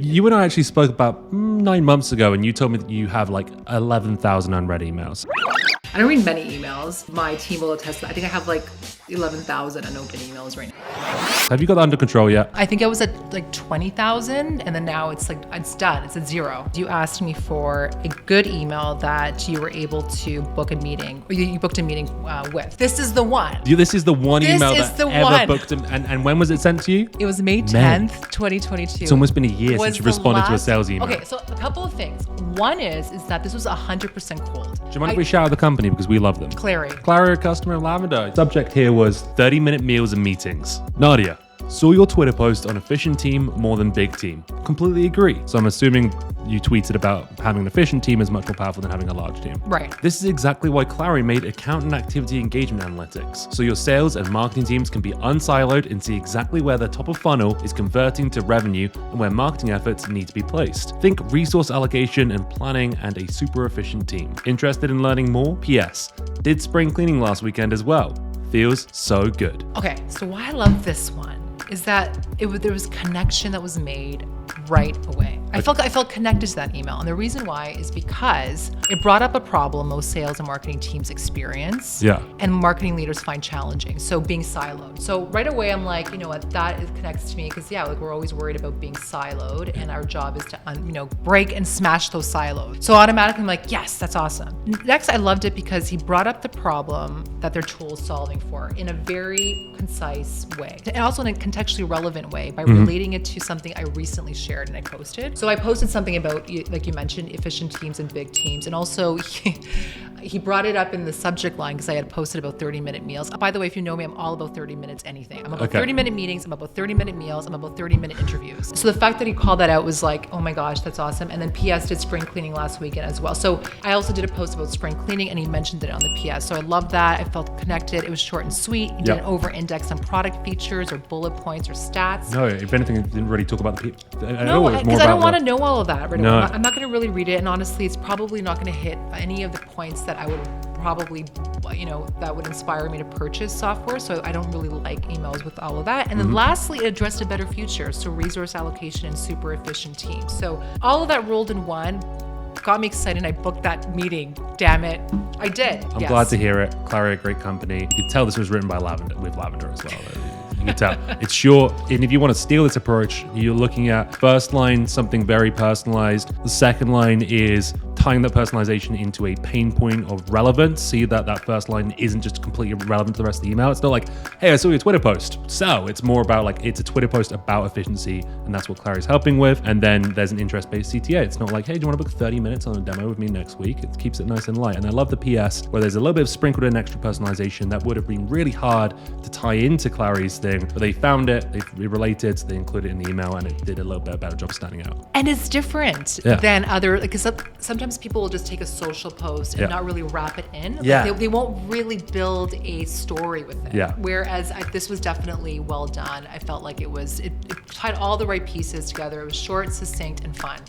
You and I actually spoke about 9 months ago, and you told me that you have like 11,000 unread emails. I don't read many emails. My team will attest that. I think I have like 11,000 unopened emails right now. Have you got that under control yet? I think I was at like 20,000 and then now it's done. It's at 0. You asked me for a good email that you were able to book a meeting, or you booked a meeting with. This is the one. This is the one email This is that the ever one. booked him. And when was it sent to you? It was May 10th, 2022. It's almost been a year since you responded to a sales email. Okay, so a couple of things. One is that this was 100% cold. Do you mind if we shout out the company because we love them? Clary. Clary, a customer in Lavender. Subject here was 30-minute meals and meetings. Nadia, saw your Twitter post on efficient team more than big team. Completely agree. So I'm assuming you tweeted about having an efficient team is much more powerful than having a large team. Right. This is exactly why Clary made account and activity engagement analytics. So your sales and marketing teams can be unsiloed and see exactly where their top of funnel is converting to revenue and where marketing efforts need to be placed. Think resource allocation and planning and a super efficient team. Interested in learning more? P.S. Did spring cleaning last weekend as well. Feels so good. Okay, so why I love this one is that there was connection that was made right away. I felt connected to that email. And the reason why is because it brought up a problem most sales and marketing teams experience. Yeah. And marketing leaders find challenging. So being siloed. So right away, I'm like, you know what, connects to me because we're always worried about being siloed and our job is to, break and smash those silos. So automatically I'm like, yes, that's awesome. Next, I loved it because he brought up the problem that their tool is solving for in a very concise way. And also in a contextually relevant way by relating it to something I recently shared and I posted. So I posted something about, like you mentioned, efficient teams and big teams. And also he brought it up in the subject line because I had posted about 30-minute meals. By the way, if you know me, I'm all about 30 minutes anything. I'm about 30-minute meetings, I'm about 30-minute meals, I'm about 30-minute interviews. So the fact that he called that out was like, oh my gosh, that's awesome. And then PS did spring cleaning last weekend as well. So I also did a post about spring cleaning and he mentioned it on the PS. So I loved that. I felt connected. It was short and sweet. He didn't over-index on product features or bullet points or stats. No, if anything, it didn't really talk about the people. No, because I don't want to know all of that. Right? No. I'm not going to really read it. And honestly, it's probably not going to hit any of the points that I would probably, that would inspire me to purchase software. So I don't really like emails with all of that. And then lastly, it addressed a better future. So resource allocation and super efficient teams. So all of that rolled in one. Got me excited and I booked that meeting. Damn it. I did. I'm glad to hear it. Clary, a great company. You can tell this was written by Lavender as well. You can tell. It's short. And if you want to steal this approach, you're looking at first line, something very personalized. The second line is tying that personalization into a pain point of relevance. See that first line isn't just completely relevant to the rest of the email. It's not like, hey, I saw your Twitter post. So it's more about like, it's a Twitter post about efficiency. And that's what Clary's helping with. And then there's an interest-based CTA. It's not like, hey, do you want to book 30 minutes on a demo with me next week? It keeps it nice and light. And I love the PS where there's a little bit of sprinkled in extra personalization that would have been really hard to tie into Clary's thing. But they found it, they related, so they included it in the email and it did a little bit better job standing out. And it's different than other, because sometimes people will just take a social post and not really wrap it in. Like they won't really build a story with it. Yeah. Whereas this was definitely well done. I felt like it tied all the right pieces together. It was short, succinct, and fun.